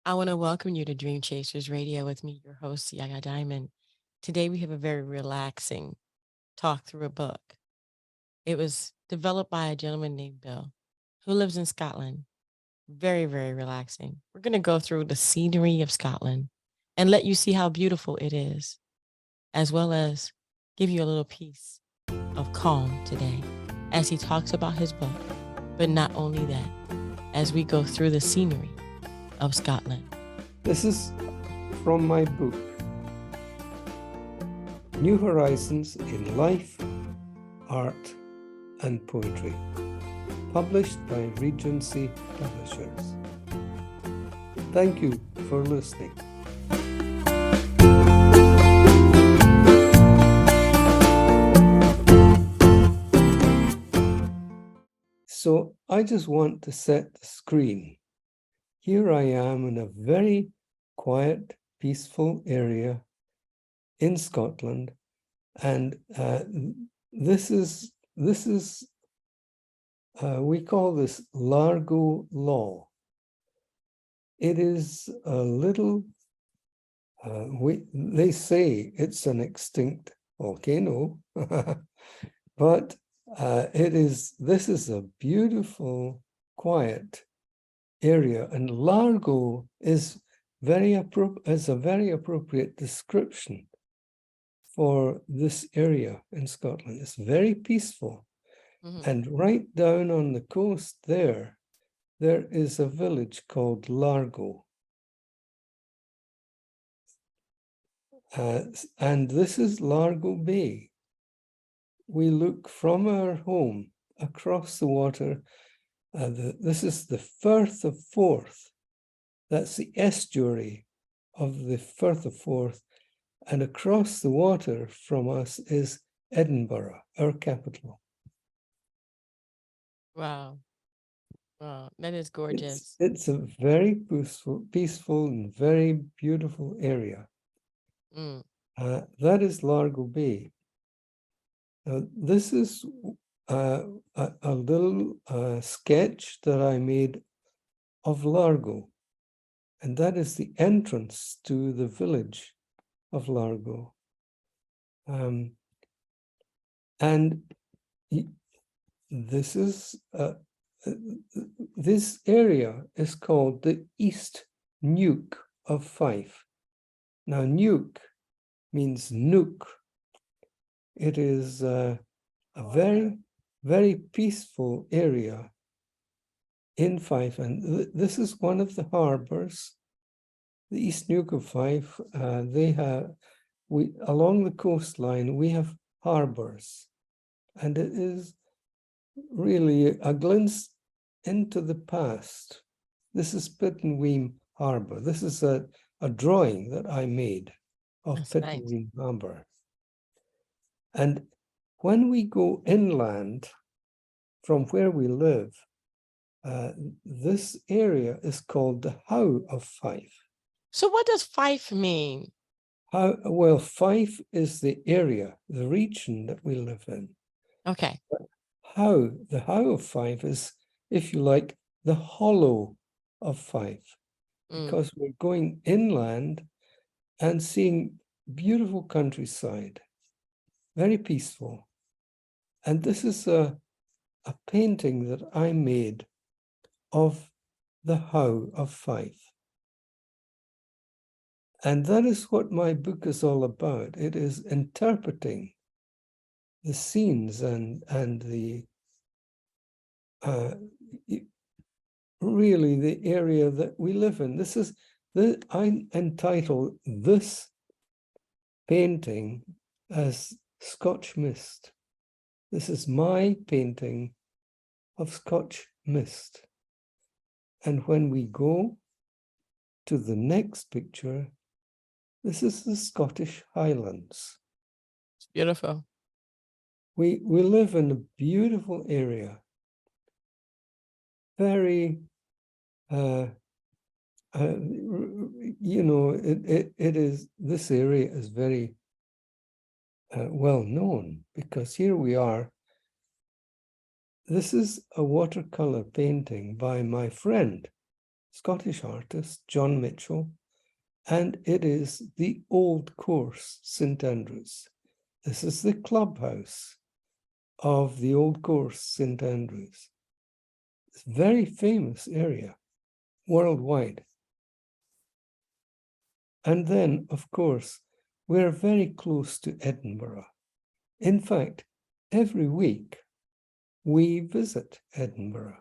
I want to welcome you to Dream Chasers Radio with me, your host, Yaya Diamond. Today, we have a very relaxing talk through a book. It was developed by a gentleman named Bill who lives in Scotland. Very, very relaxing. We're going to go through the scenery of Scotland and let you see how beautiful it is, as well as give you a little piece of calm today as he talks about his book. But not only that, as we go through the scenery of Scotland. This is from my book, New Horizons in Life, Art and Poetry, published by Regency Publishers. Thank you for listening. So I just want to set the screen. Here I am in a very quiet, peaceful area in Scotland, and this is we call this Largo Law. It is a little. They say it's an extinct volcano, but this is a beautiful, quiet area, and Largo is a very appropriate description for this area in Scotland. It's very peaceful. Mm-hmm. And right down on the coast there is a village called Largo. And this is Largo Bay. We look from our home across the water. This is the Firth of Forth. That's the estuary of the Firth of Forth. And across the water from us is Edinburgh, our capital. Wow. Wow, that is gorgeous. It's a very peaceful and very beautiful area. Mm. That is Largo Bay. Now, this is a little sketch that I made of Largo, and that is the entrance to the village of Largo. And this area is called the East Neuk of Fife. Now, Neuk means nook. It is a very, very peaceful area in Fife, and this is one of the harbours. The East Neuk of Fife. Along the coastline we have harbours, and it is really a glimpse into the past. This is Pittenweem Harbour. This is a drawing that I made of Pittenweem Harbour. And when we go inland from where we live, this area is called the How of Fife. So what does Fife mean? Well, Fife is the area, the region that we live in. Okay. But the How of Fife is, if you like, the hollow of Fife, because we're going inland and seeing beautiful countryside, very peaceful. And this is a painting that I made of the How of Fife. And that is what my book is all about. It is interpreting the scenes and the really the area that we live in. I entitle this painting as Scotch Mist. This is my painting of Scotch Mist. And when we go to the next picture, this is the Scottish Highlands. It's beautiful. We live in a beautiful area. Very, this area is very well known, because here we are. This is a watercolor painting by my friend, Scottish artist, John Mitchell, and it is the Old Course, St Andrews. This is the clubhouse of the Old Course, St Andrews. It's a very famous area worldwide. And then, of course, we're very close to Edinburgh. In fact, every week we visit Edinburgh,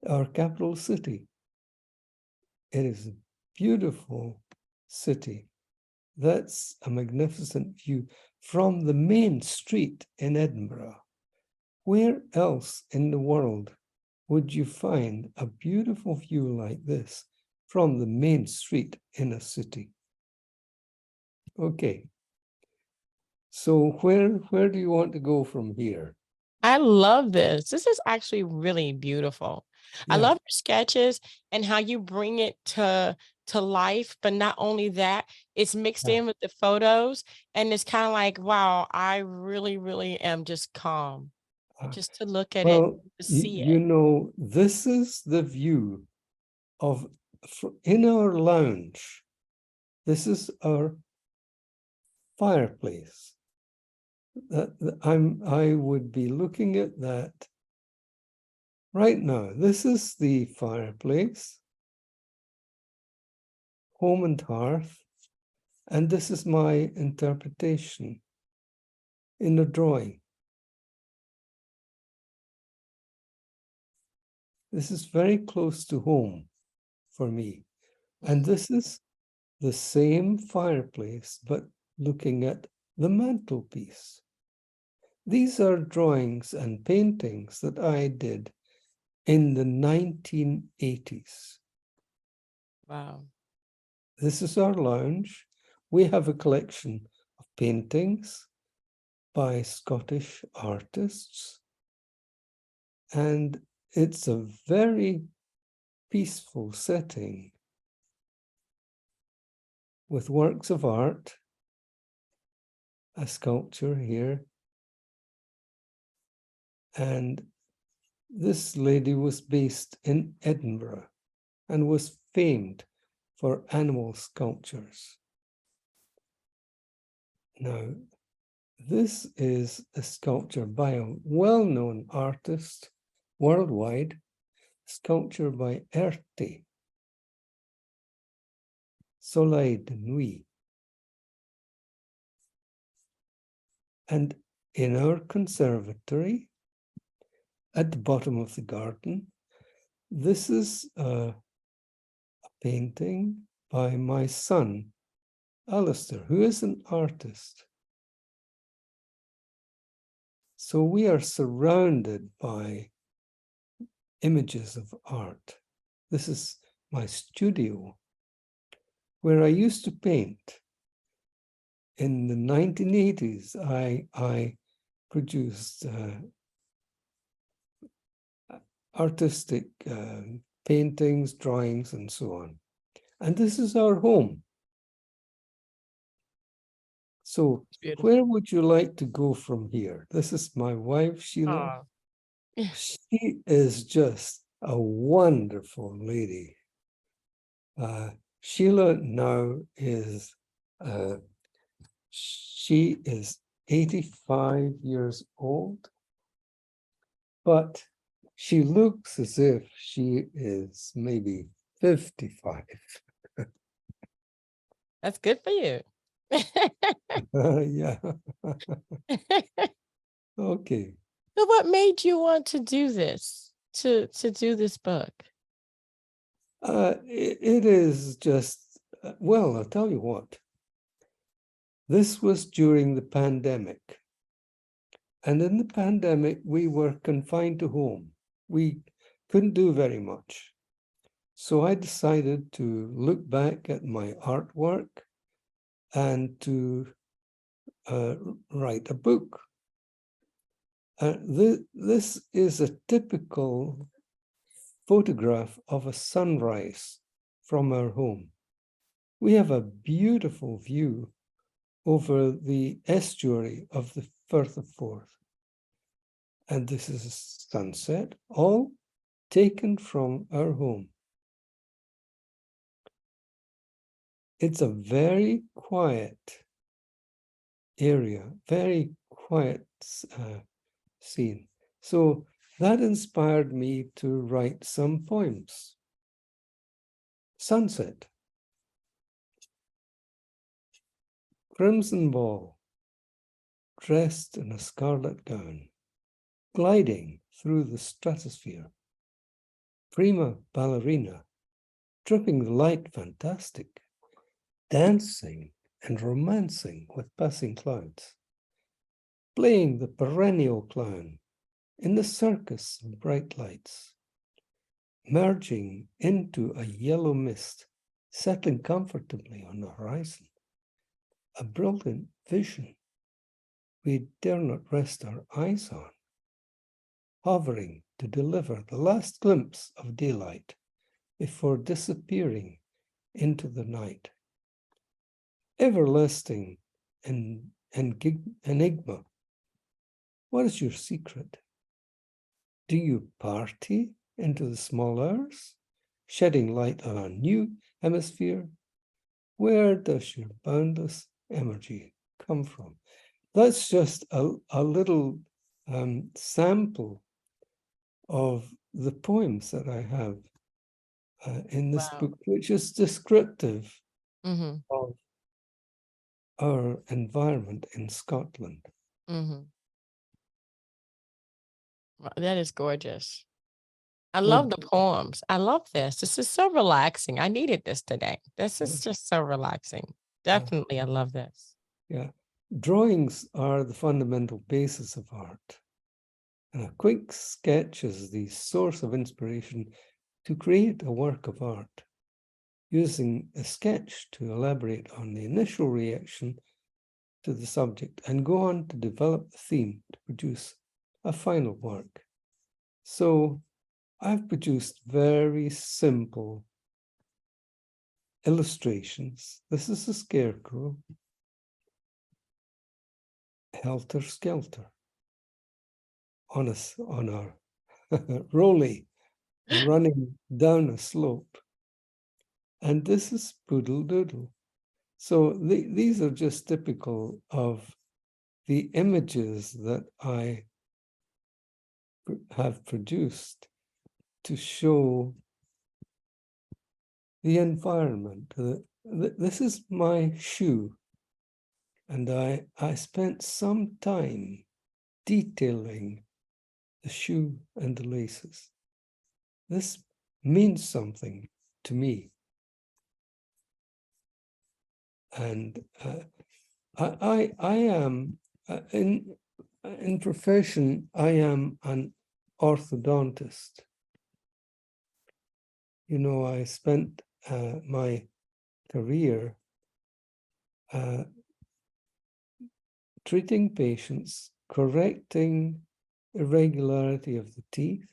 our capital city. It is a beautiful city. That's a magnificent view from the main street in Edinburgh. Where else in the world would you find a beautiful view like this from the main street in a city? Okay. So where do you want to go from here? I love this. This is actually really beautiful. I Yeah. love your sketches and how you bring it to life, but not only that, it's mixed Yeah. in with the photos, and it's kind of like, wow, I really, really am just calm just to look at it, Well, to see you it. know, this is the view of in our lounge. This is our fireplace. I would be looking at that right now. This is the fireplace, home and hearth, and this is my interpretation in the drawing. This is very close to home for me. And this is the same fireplace, but looking at the mantelpiece. These are drawings and paintings that I did in the 1980s. Wow. This is our lounge. We have a collection of paintings by Scottish artists, and it's a very peaceful setting with works of art, a sculpture here, and this lady was based in Edinburgh and was famed for animal sculptures. Now, this is a sculpture by a well-known artist worldwide, sculpture by Erti, Soleil de Nuit. And in our conservatory, at the bottom of the garden, this is a painting by my son, Alistair, who is an artist. So we are surrounded by images of art. This is my studio, where I used to paint. In the 1980s, I produced artistic paintings, drawings, and so on. And this is our home. So where would you like to go from here? This is my wife, Sheila. Oh. She is just a wonderful lady. Sheila now is, she is 85 years old, but she looks as if she is maybe 55. That's good for you. Yeah. Okay. So what made you want to do this, to do this book? It is just, well, I'll tell you what. This was during the pandemic. And in the pandemic, we were confined to home. We couldn't do very much. So I decided to look back at my artwork and to write a book. This is a typical photograph of a sunrise from our home. We have a beautiful view over the estuary of the Firth of Forth. And this is a sunset, all taken from our home. it's a very quiet area, very quiet scene. So that inspired me to write some poems. Sunset. Crimson ball, dressed in a scarlet gown, gliding through the stratosphere. Prima ballerina, dripping the light fantastic, dancing and romancing with passing clouds, playing the perennial clown in the circus of bright lights, merging into a yellow mist, settling comfortably on the horizon. A brilliant vision we dare not rest our eyes on, hovering to deliver the last glimpse of daylight before disappearing into the night. Everlasting enigma, what is your secret? Do you party into the small hours, shedding light on a new hemisphere? Where does your boundless energy come from? That's just a little sample of the poems that I have in this Wow. book, which is descriptive Mm-hmm. of our environment in Scotland. Mm-hmm. Wow, that is gorgeous. I Well, love the poems. I love this. This is so relaxing. I needed this today. This yeah, is just so relaxing. yeah, Definitely, I love this. yeah. Drawings are the fundamental basis of art. And a quick sketch is the source of inspiration to create a work of art, using a sketch to elaborate on the initial reaction to the subject and go on to develop the theme to produce a final work. So I've produced very simple illustrations. This is a scarecrow, helter skelter, on a rolly running down a slope. And this is Poodle Doodle. So these are just typical of the images that I have produced to show the environment. This is my shoe, and I spent some time detailing the shoe and the laces. This means something to me. And I am, in profession, I am an orthodontist. You know, I spent my career treating patients, correcting irregularity of the teeth.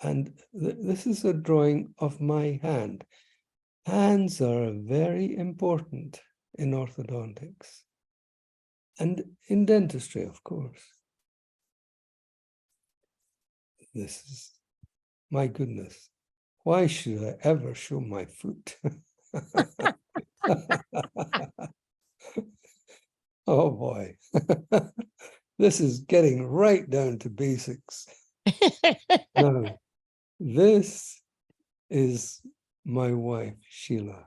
And this is a drawing of my hand. Hands are very important in orthodontics and in dentistry, of course. This is, my goodness, why should I ever show my foot? Oh boy, this is getting right down to basics. Now, this is my wife, Sheila.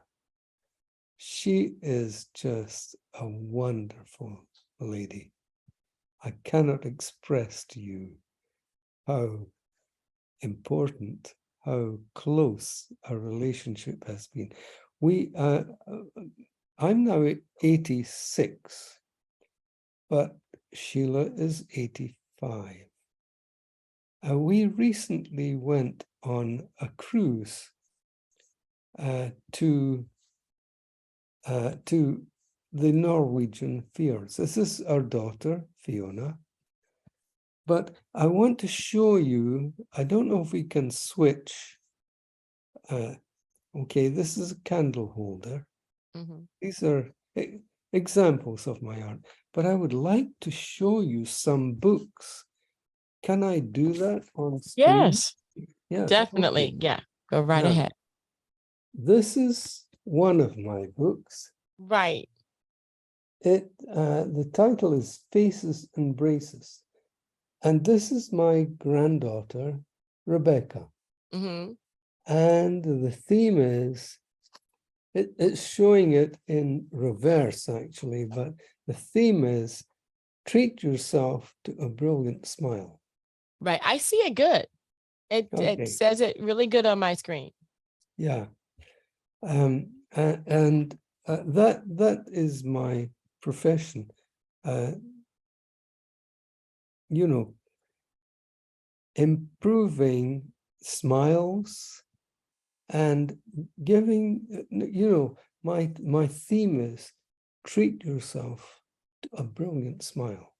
She is just a wonderful lady. I cannot express to you how important, how close our relationship has been. I'm now 86, but Sheila is 85. We recently went on a cruise to the Norwegian fjords. This is our daughter, Fiona. But I want to show you, I don't know if we can switch. Okay, this is a candle holder. Mhm. These are examples of my art, but I would like to show you some books. Can I do that on screen? Yes, Yeah, definitely. okay. Yeah, go right Now, ahead. this is one of my books. Right. The title is Faces and Braces. And this is my granddaughter, Rebecca. Mm-hmm. And the theme is, it's showing it in reverse, actually, but the theme is, treat yourself to a brilliant smile. Right. I see it good. It Okay, says it really good on my screen. yeah. And that is my profession. You know, improving smiles and giving, you know, my theme is treat yourself to a brilliant smile.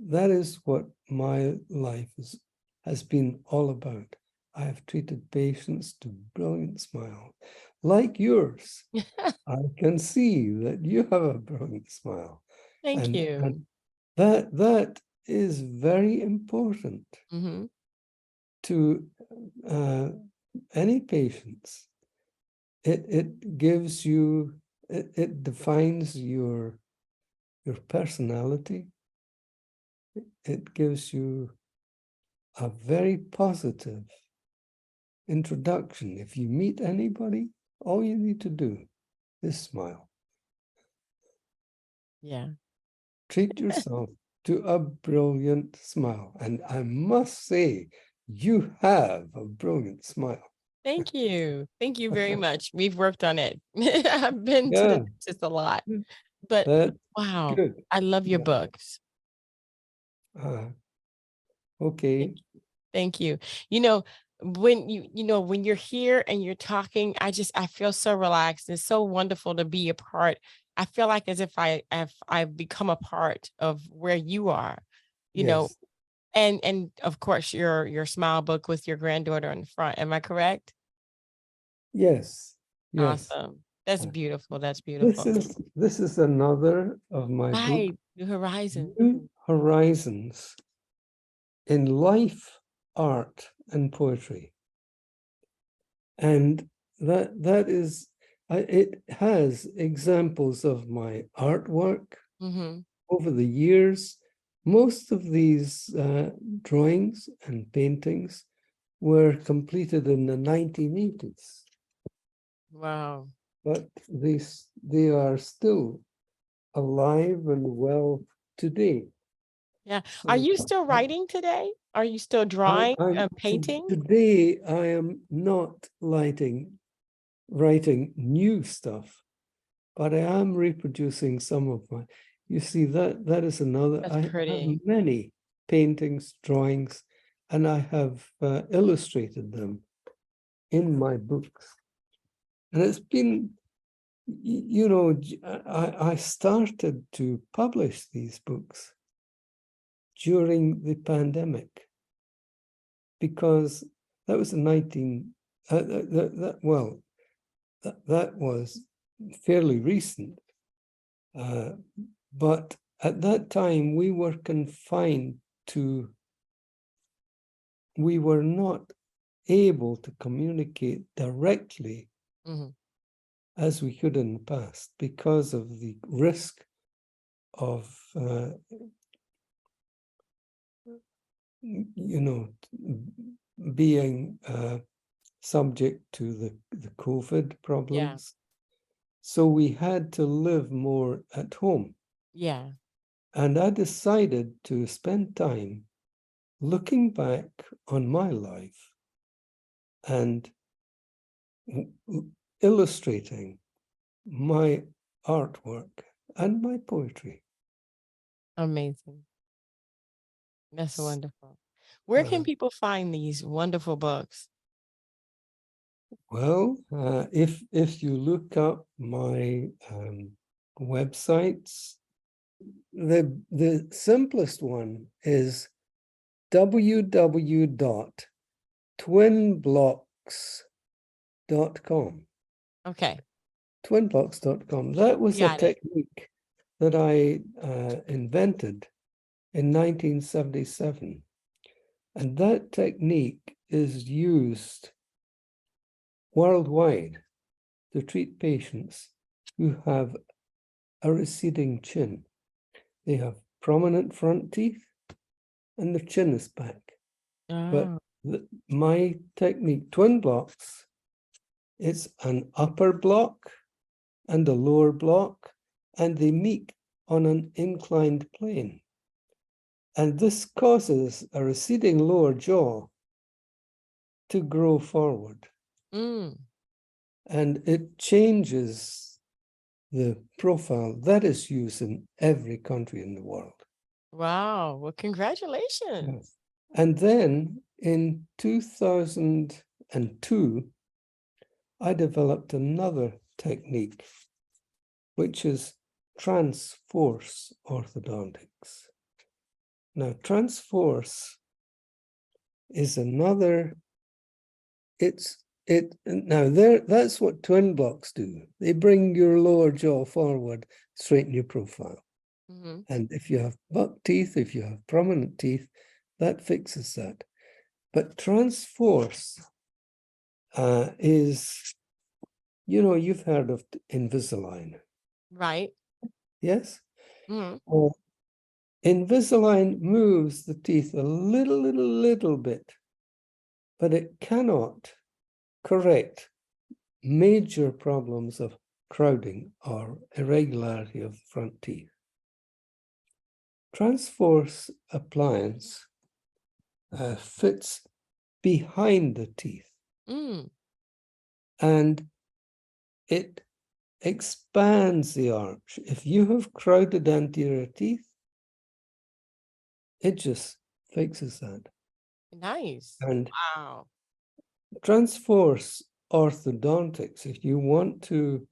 That is what my life has been all about. I have treated patients to brilliant smiles, like yours. I can see that you have a brilliant smile. Thank And you. that is very important Mm-hmm. to any patients. It gives you, it defines your personality. It gives you a very positive introduction. If you meet anybody, all you need to do is smile. Yeah. Treat yourself to a brilliant smile. And I must say, you have a brilliant smile. Thank you. Thank you very much. We've worked on it. I've been to the Yeah, dentist a lot, but that's wow, good. I love your Yeah. books. Thank Okay. you. Thank you. You know, when when you're here and you're talking, I feel so relaxed. It's so wonderful to be a part. I feel like as if I've become a part of where you are, you know, Yes. and of course your smile book with your granddaughter in the front. Am I correct? Yes. Yes. Awesome. That's Uh, beautiful. That's This beautiful. is this is another of my book, Right. New Horizon. New Horizons in Life, Art, and Poetry. And that is, it has examples of my artwork Mm-hmm. over the years. Most of these drawings and paintings were completed in the 1980s, Wow. but they are still alive and well today. Yeah. Are So you still writing today? Are you still drawing, painting? today I am not writing new stuff, but I am reproducing some of my. You see, that is another. That's I have pretty. many paintings, drawings, and I have illustrated them in my books. And it's been, you know, I started to publish these books during the pandemic because that was the 19, that was fairly recent. But at that time, we were confined to, we were not able to communicate directly Mhm. as we could in the past because of the risk of, you know, being subject to the COVID Yeah. problems. So we had to live more at home. Yeah. And I decided to spend time looking back on my life and illustrating my artwork and my poetry. Amazing. That's wonderful. Where can Uh, people find these wonderful books? if you look up my websites, the simplest one is www.twinblocks.com. Okay. Twinblocks.com. That was a Got it. technique that I invented in 1977. And that technique is used worldwide. to treat patients who have a receding chin. They have prominent front teeth and their chin is back. But Oh. my technique, twin blocks, it's an upper block and a lower block, and they meet on an inclined plane. And this causes a receding lower jaw to grow forward. Mm. And it changes the profile that is used in every country in the world. Wow. Well, congratulations. Yes. And then in 2002, I developed another technique, which is transforce orthodontics. Now, transforce is another, that's what twin blocks do. They bring your lower jaw forward, straighten your profile. Mm-hmm. And if you have buck teeth, if you have prominent teeth, that fixes that. But transforce is, you've heard of Invisalign. Right. Yes? Mm-hmm. Well, Invisalign moves the teeth a little bit, but it cannot correct major problems of crowding or irregularity of the front teeth. Transforce appliance fits behind the teeth, Mm. and it expands the arch. If you have crowded anterior teeth, it just fixes that. Nice. And Wow. transforce orthodontics, if you want to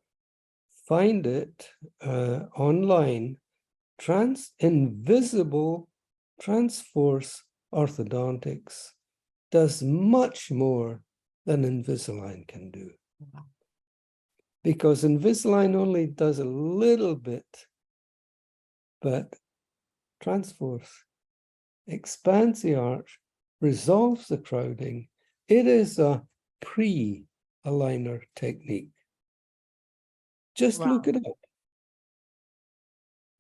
find it online, invisible transforce orthodontics does much more than Invisalign can do. Wow. Because Invisalign only does a little bit, but transforce expands the arch, resolves the crowding. It is a pre-aligner technique. Just Wow. look it up.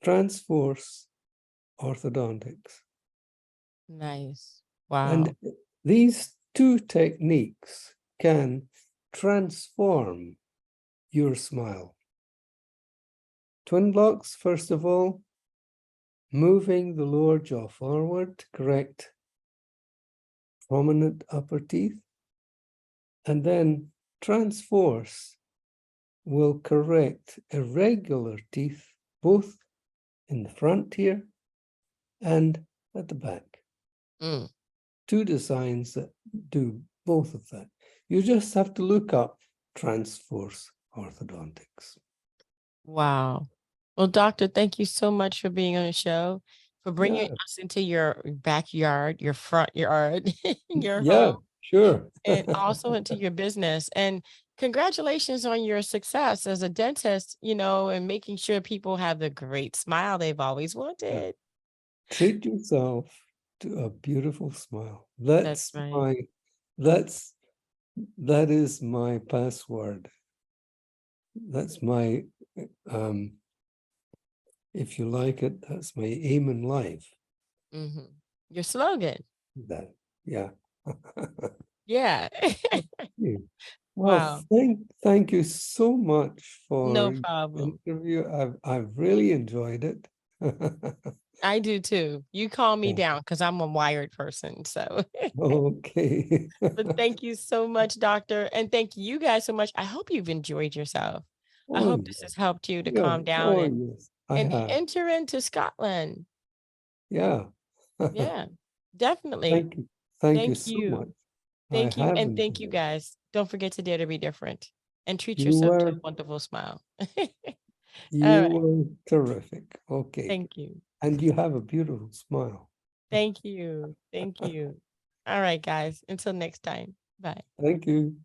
Transforce orthodontics. Nice. Wow. And these two techniques can transform your smile. Twin blocks, first of all, moving the lower jaw forward to correct prominent upper teeth. And then transforce will correct irregular teeth, both in the front here and at the back. Mm. Two designs that do both of that. You just have to look up transforce orthodontics. Wow. Well, doctor, thank you so much for being on the show, for bringing Yeah, us into your backyard, your front yard, your yeah, home, sure. and also into your business. And congratulations on your success as a dentist, and making sure people have the great smile they've always Yeah. wanted. Treat yourself to a beautiful smile. That's right. That is my password. That's my if you like it, that's my aim in life. Hmm. Your slogan. That, yeah. Yeah. Yeah. Well, Wow. thank you so much No for your problem. interview. I've really enjoyed it. I do too. You calm me Yeah. down because I'm a wired person. So, Okay. but thank you so much, doctor. And thank you guys so much. I hope you've enjoyed yourself. I Oh, hope this yeah. has helped you to Yeah. calm down Oh, and, yes, I and have. enter into Scotland. Yeah. Yeah, definitely. Thank you. Thank you Thank so much. you. I Thank you. have And thank you enjoyed it. guys. Don't forget to dare to be different and treat You yourself to a were wonderful smile. All you right. were terrific. Okay. Thank you. And you have a beautiful smile. Thank you. Thank you. All right, guys. Until next time. Bye. Thank you.